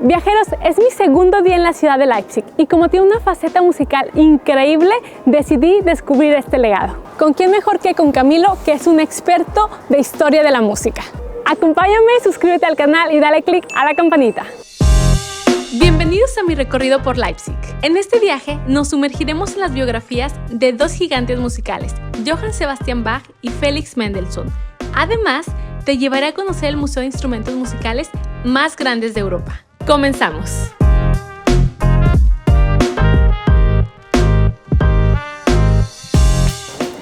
Viajeros, es mi segundo día en la ciudad de Leipzig y como tiene una faceta musical increíble, decidí descubrir este legado. ¿Con quién mejor que con Camilo, que es un experto de historia de la música? Acompáñame, suscríbete al canal y dale click a la campanita. Bienvenidos a mi recorrido por Leipzig. En este viaje nos sumergiremos en las biografías de dos gigantes musicales, Johann Sebastian Bach y Felix Mendelssohn. Además, te llevaré a conocer el Museo de Instrumentos Musicales más grandes de Europa. ¡Comenzamos!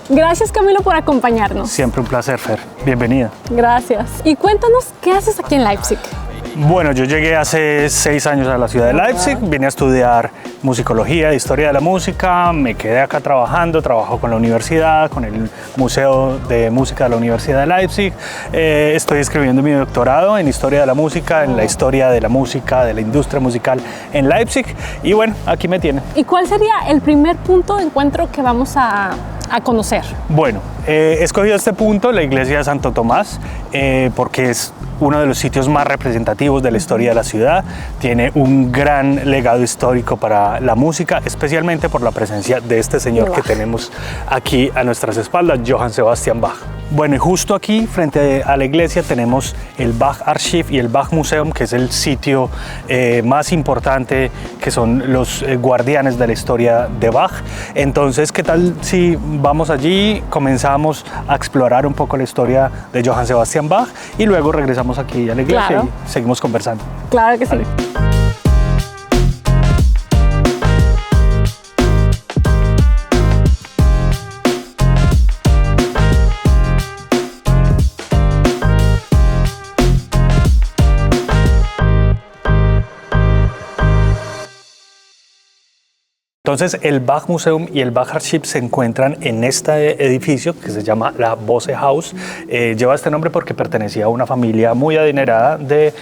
Gracias, Camilo, por acompañarnos. Siempre un placer, Fer. Bienvenida. Gracias. Y cuéntanos, ¿qué haces aquí en Leipzig? Bueno, yo llegué hace 6 años a la ciudad de Leipzig, vine a estudiar musicología, historia de la música, me quedé acá trabajando, trabajo con la universidad, con el Museo de Música de la Universidad de Leipzig. Estoy escribiendo mi doctorado en historia de la música, en la historia de la música, de la industria musical en Leipzig y bueno, aquí me tienen. ¿Y cuál sería el primer punto de encuentro que vamos a conocer? Bueno, he escogido este punto, la iglesia de Santo Tomás, porque es uno de los sitios más representativos de la historia de la ciudad. Tiene un gran legado histórico para la música, especialmente por la presencia de este señor que tenemos aquí a nuestras espaldas, Johann Sebastian Bach. Bueno, y justo aquí, frente a la iglesia, tenemos el Bach Archiv y el Bach Museum, que es el sitio más importante, que son los guardianes de la historia de Bach. Entonces, ¿qué tal si vamos allí, comenzamos a explorar un poco la historia de Johann Sebastian Bach y luego regresamos aquí a la iglesia y seguimos conversando? Claro que sí. Vale. Entonces, el Bach Museum y el Bach Archiv se encuentran en este edificio que se llama la Bosse Haus. Lleva este nombre porque pertenecía a una familia muy adinerada de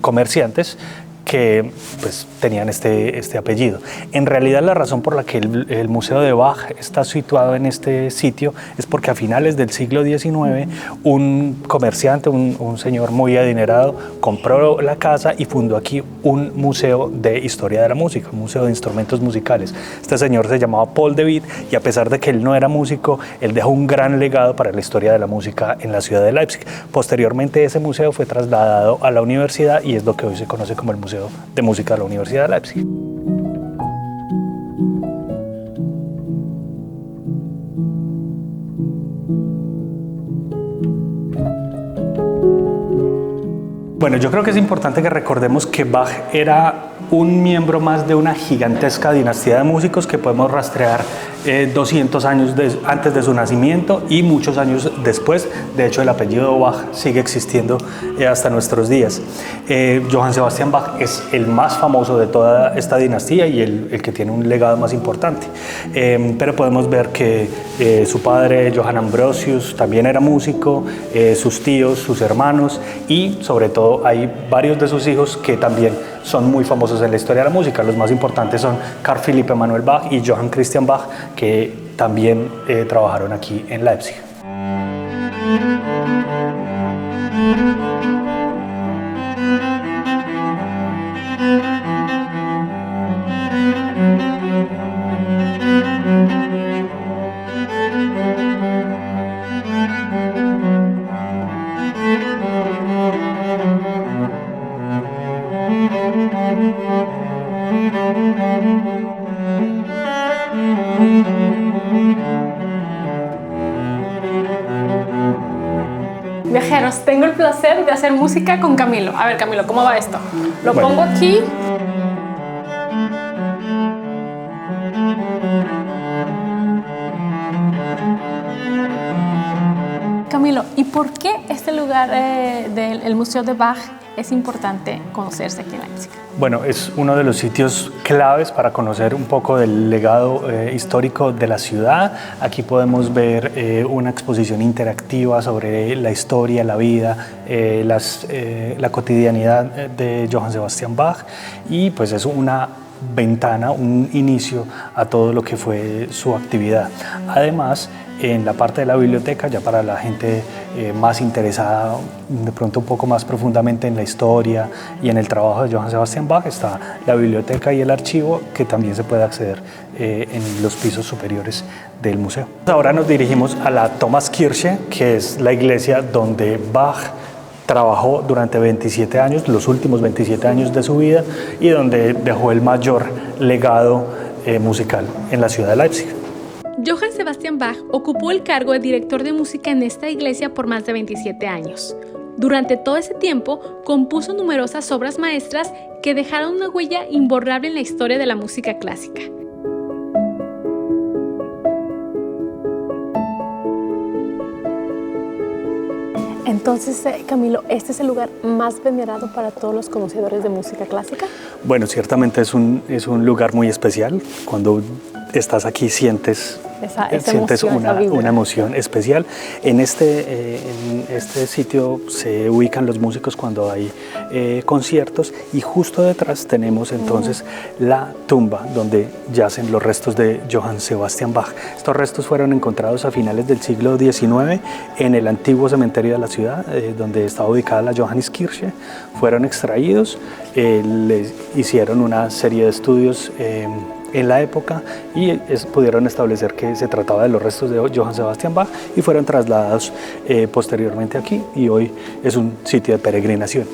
comerciantes que pues, tenían este apellido. En realidad, la razón por la que el Museo de Bach está situado en este sitio es porque a finales del siglo XIX un comerciante, un señor muy adinerado, compró la casa y fundó aquí un museo de historia de la música, un museo de instrumentos musicales. Este señor se llamaba Paul de Witt y a pesar de que él no era músico, él dejó un gran legado para la historia de la música en la ciudad de Leipzig. Posteriormente, ese museo fue trasladado a la universidad y es lo que hoy se conoce como el Museo de Música de la Universidad de Leipzig. Bueno, yo creo que es importante que recordemos que Bach era un miembro más de una gigantesca dinastía de músicos que podemos rastrear 200 años antes de su nacimiento y muchos años después. De hecho, el apellido Bach sigue existiendo hasta nuestros días. Johann Sebastian Bach es el más famoso de toda esta dinastía y el que tiene un legado más importante. Pero podemos ver que su padre, Johann Ambrosius, también era músico, sus tíos, sus hermanos y sobre todo hay varios de sus hijos que también son muy famosos en la historia de la música. Los más importantes son Carl Philipp Emanuel Bach y Johann Christian Bach, que también trabajaron aquí en Leipzig. Viajeros, tengo el placer de hacer música con Camilo. A ver, Camilo, ¿cómo va esto? Lo pongo aquí. Camilo, ¿y por qué este lugar del Museo de Bach es importante conocerse aquí en Leipzig? Bueno, es uno de los sitios claves para conocer un poco del legado histórico de la ciudad. Aquí podemos ver una exposición interactiva sobre la historia, la vida, la cotidianidad de Johann Sebastian Bach y pues es una ventana, un inicio a todo lo que fue su actividad. Además, en la parte de la biblioteca, ya para la gente más interesada de pronto un poco más profundamente en la historia y en el trabajo de Johann Sebastian Bach, está la biblioteca y el archivo, que también se puede acceder en los pisos superiores del museo. Ahora nos dirigimos a la Thomaskirche, que es la iglesia donde Bach trabajó durante 27 años, los últimos 27 años de su vida, y donde dejó el mayor legado musical en la ciudad de Leipzig. Johann Sebastian Bach ocupó el cargo de director de música en esta iglesia por más de 27 años. Durante todo ese tiempo, compuso numerosas obras maestras que dejaron una huella imborrable en la historia de la música clásica. Entonces, Camilo, ¿este es el lugar más venerado para todos los conocedores de música clásica? Bueno, ciertamente es un lugar muy especial. Cuando estás aquí sientes una emoción especial. En este sitio se ubican los músicos cuando hay conciertos, y justo detrás tenemos entonces la tumba donde yacen los restos de Johann Sebastian Bach. Estos restos fueron encontrados a finales del siglo XIX en el antiguo cementerio de la ciudad, donde estaba ubicada la Johanniskirche. Fueron extraídos, les hicieron una serie de estudios en la época y pudieron establecer que se trataba de los restos de Johann Sebastian Bach, y fueron trasladados posteriormente aquí, y hoy es un sitio de peregrinación.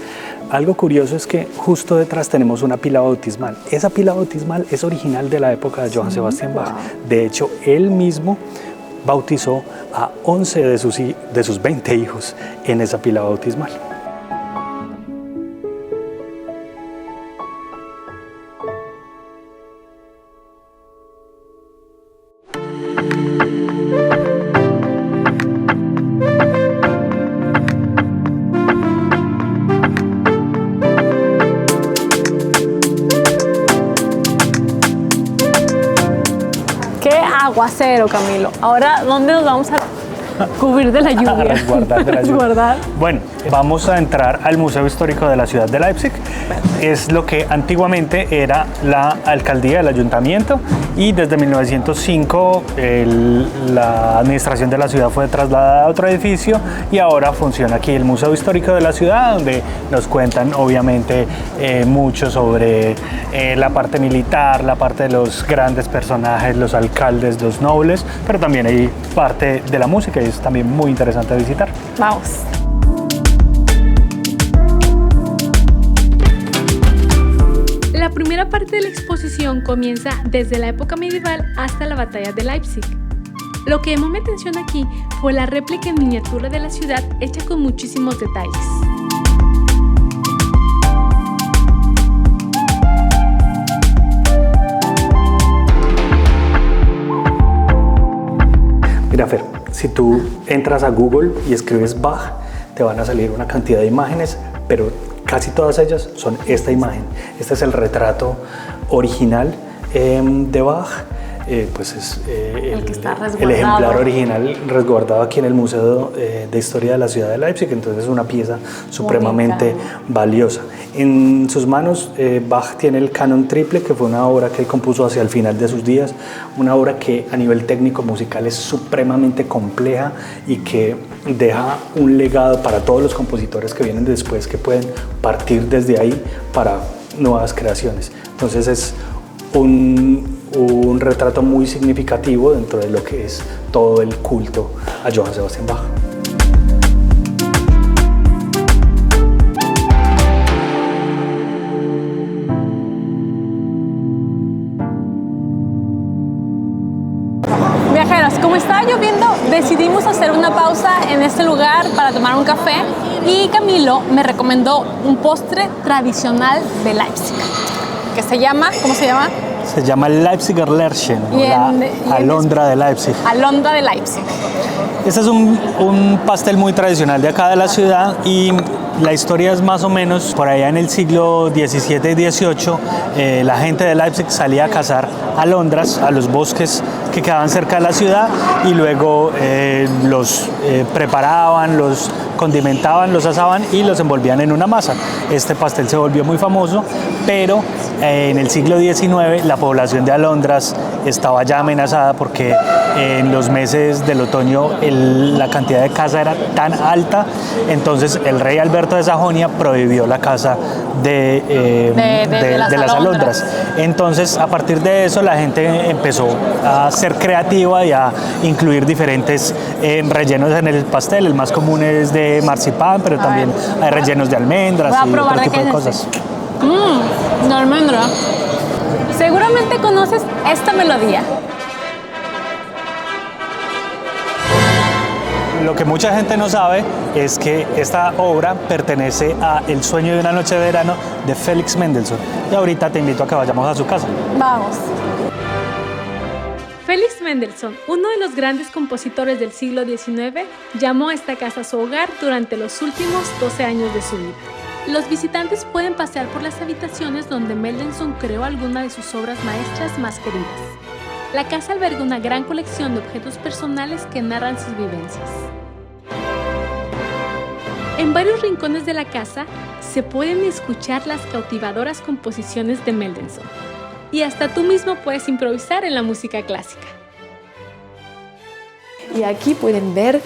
Algo curioso es que justo detrás tenemos una pila bautismal. Esa pila bautismal es original de la época de Johann Sebastian Bach. De hecho, él mismo bautizó a 11 de sus 20 hijos en esa pila bautismal. Aguacero, Camilo. Ahora, ¿dónde nos vamos a cubrir de la lluvia? A resguardar de la lluvia. Bueno, vamos a entrar al Museo Histórico de la ciudad de Leipzig. Es lo que antiguamente era la alcaldía, el ayuntamiento, y desde 1905 la administración de la ciudad fue trasladada a otro edificio, y ahora funciona aquí el Museo Histórico de la ciudad, donde nos cuentan obviamente mucho sobre la parte militar, la parte de los grandes personajes, los alcaldes, los nobles, pero también hay parte de la música, y es también muy interesante visitar. Vamos. La primera parte de la exposición comienza desde la época medieval hasta la batalla de Leipzig. Lo que llamó mi atención aquí fue la réplica en miniatura de la ciudad hecha con muchísimos detalles. Mira, Fer, si tú entras a Google y escribes Bach, te van a salir una cantidad de imágenes, pero casi todas ellas son esta imagen. Este es el retrato original de Bach. Pues es el ejemplar original resguardado aquí en el Museo de Historia de la ciudad de Leipzig. Entonces es una pieza supremamente valiosa. En sus manos Bach tiene el Canon Triple, que fue una obra que él compuso hacia el final de sus días, una obra que a nivel técnico musical es supremamente compleja y que deja un legado para todos los compositores que vienen después, que pueden partir desde ahí para nuevas creaciones. Entonces es un retrato muy significativo dentro de lo que es todo el culto a Johann Sebastian Bach. Viajeros, como estaba lloviendo, decidimos hacer una pausa en este lugar para tomar un café, y Camilo me recomendó un postre tradicional de Leipzig, que se llama, ¿cómo se llama? Se llama Leipziger Lerchen, la alondra de Leipzig. Alondra de Leipzig. Este es un pastel muy tradicional de acá de la ciudad, y la historia es más o menos por allá en el siglo XVII y XVIII. La gente de Leipzig salía a cazar alondras a los bosques que quedaban cerca de la ciudad, y luego los preparaban, los condimentaban, los asaban y los envolvían en una masa. Este pastel se volvió muy famoso, pero en el siglo XIX la población de alondras estaba ya amenazada porque en los meses del otoño la cantidad de caza era tan alta, entonces el rey Alberto de Sajonia prohibió la caza de las alondras. Entonces, a partir de eso, la gente empezó a ser creativa y a incluir diferentes rellenos en el pastel. El más común es de marcipán, pero también hay rellenos de almendras y otro tipo de cosas. De almendra. Seguramente conoces esta melodía. Lo que mucha gente no sabe es que esta obra pertenece a El sueño de una noche de verano de Félix Mendelssohn. Y ahorita te invito a que vayamos a su casa. Vamos. Félix Mendelssohn, uno de los grandes compositores del siglo XIX, llamó a esta casa su hogar durante los últimos 12 años de su vida. Los visitantes pueden pasear por las habitaciones donde Mendelssohn creó algunas de sus obras maestras más queridas. La casa alberga una gran colección de objetos personales que narran sus vivencias. En varios rincones de la casa se pueden escuchar las cautivadoras composiciones de Mendelssohn. Y hasta tú mismo puedes improvisar en la música clásica. Y aquí pueden ver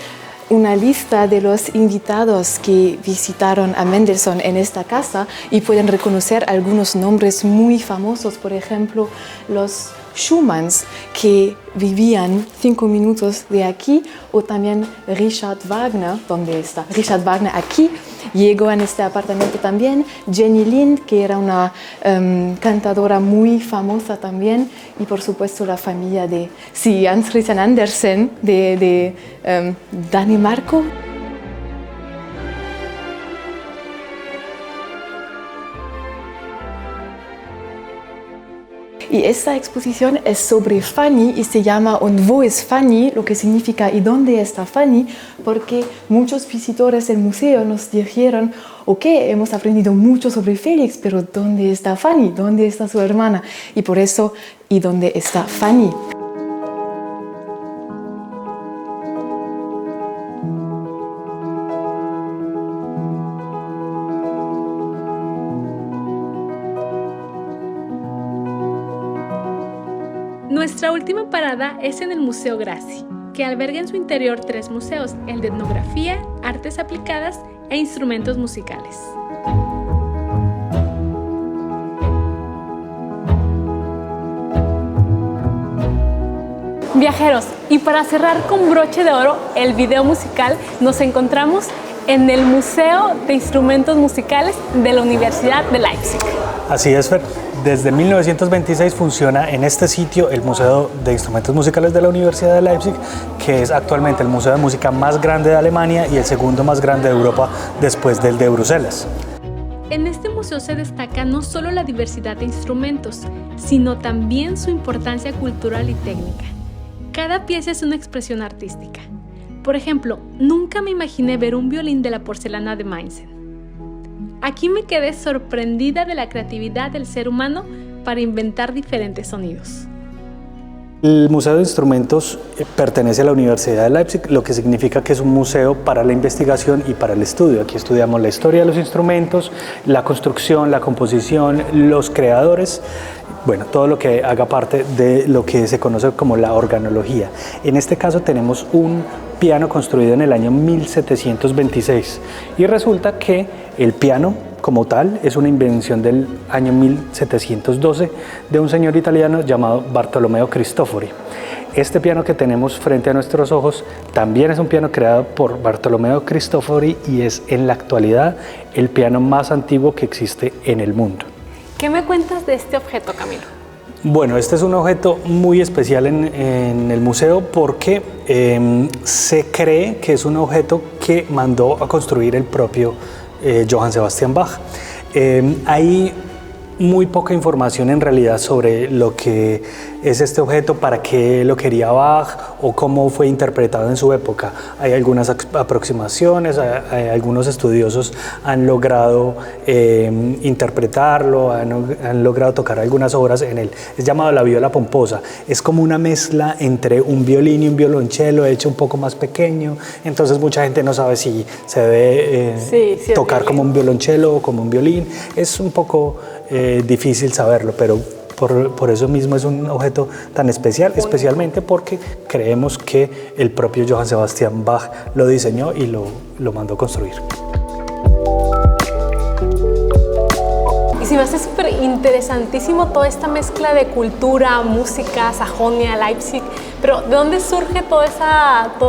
una lista de los invitados que visitaron a Mendelssohn en esta casa y pueden reconocer algunos nombres muy famosos, por ejemplo, los Schumanns, que vivían 5 minutos de aquí, o también Richard Wagner, ¿dónde está? Richard Wagner aquí, llegó en este apartamento también, Jenny Lind, que era una cantadora muy famosa también, y por supuesto la familia de Hans Christian Andersen de Dinamarca. Y esta exposición es sobre Fanny y se llama Und wo ist Fanny, lo que significa ¿y dónde está Fanny? Porque muchos visitores del museo nos dijeron, ok, hemos aprendido mucho sobre Félix, pero ¿dónde está Fanny? ¿Dónde está su hermana? Y por eso, ¿y dónde está Fanny? Nuestra última parada es en el Museo Grassi, que alberga en su interior 3 museos, el de etnografía, artes aplicadas e instrumentos musicales. Viajeros, y para cerrar con broche de oro el video musical, nos encontramos en el Museo de Instrumentos Musicales de la Universidad de Leipzig. Así es, Fer. Desde 1926 funciona en este sitio el Museo de Instrumentos Musicales de la Universidad de Leipzig, que es actualmente el museo de música más grande de Alemania y el segundo más grande de Europa después del de Bruselas. En este museo se destaca no solo la diversidad de instrumentos, sino también su importancia cultural y técnica. Cada pieza es una expresión artística. Por ejemplo, nunca me imaginé ver un violín de la porcelana de Meissen. Aquí me quedé sorprendida de la creatividad del ser humano para inventar diferentes sonidos. El Museo de Instrumentos pertenece a la Universidad de Leipzig, lo que significa que es un museo para la investigación y para el estudio. Aquí estudiamos la historia de los instrumentos, la construcción, la composición, los creadores, bueno, todo lo que haga parte de lo que se conoce como la organología. En este caso tenemos un piano construido en el año 1726 y resulta que el piano como tal es una invención del año 1712 de un señor italiano llamado Bartolomeo Cristofori. Este piano que tenemos frente a nuestros ojos también es un piano creado por Bartolomeo Cristofori y es en la actualidad el piano más antiguo que existe en el mundo. ¿Qué me cuentas de este objeto, Camilo? Bueno, este es un objeto muy especial en el museo porque se cree que es un objeto que mandó a construir el propio Johann Sebastian Bach. Hay muy poca información en realidad sobre lo que es este objeto, para qué lo quería Bach o cómo fue interpretado en su época. Hay algunas aproximaciones, algunos estudiosos han logrado interpretarlo, han logrado tocar algunas obras en él. Es llamado la viola pomposa. Es como una mezcla entre un violín y un violonchelo hecho un poco más pequeño, entonces mucha gente no sabe si se debe tocar como un violonchelo o como un violín. Es un poco difícil saberlo, pero por eso mismo es un objeto tan especial, especialmente porque creemos que el propio Johann Sebastian Bach lo diseñó y lo mandó construir. Y se me hace súper interesantísimo toda esta mezcla de cultura, música, Sajonia, Leipzig, pero ¿de dónde surge toda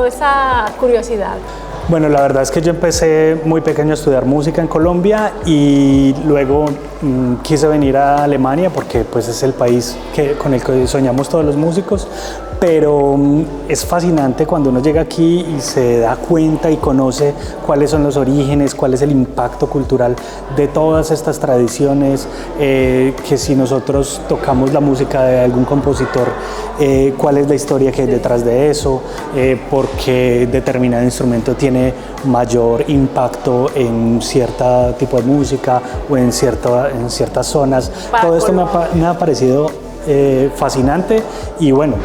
esa curiosidad? Bueno, la verdad es que yo empecé muy pequeño a estudiar música en Colombia y luego quise venir a Alemania porque pues, es el país con el que soñamos todos los músicos, pero es fascinante cuando uno llega aquí y se da cuenta y conoce cuáles son los orígenes, cuál es el impacto cultural de todas estas tradiciones, que si nosotros tocamos la música de algún compositor, cuál es la historia que hay detrás de eso, por qué determinado instrumento tiene mayor impacto en cierto tipo de música o en ciertas zonas. Todo esto me ha parecido fascinante y bueno,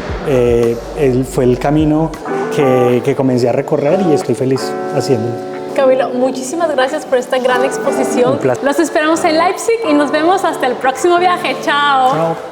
fue el camino que comencé a recorrer y estoy feliz haciéndolo. Camilo, muchísimas gracias por esta gran exposición. Un placer. Los esperamos en Leipzig y nos vemos hasta el próximo viaje. Chao. Chao.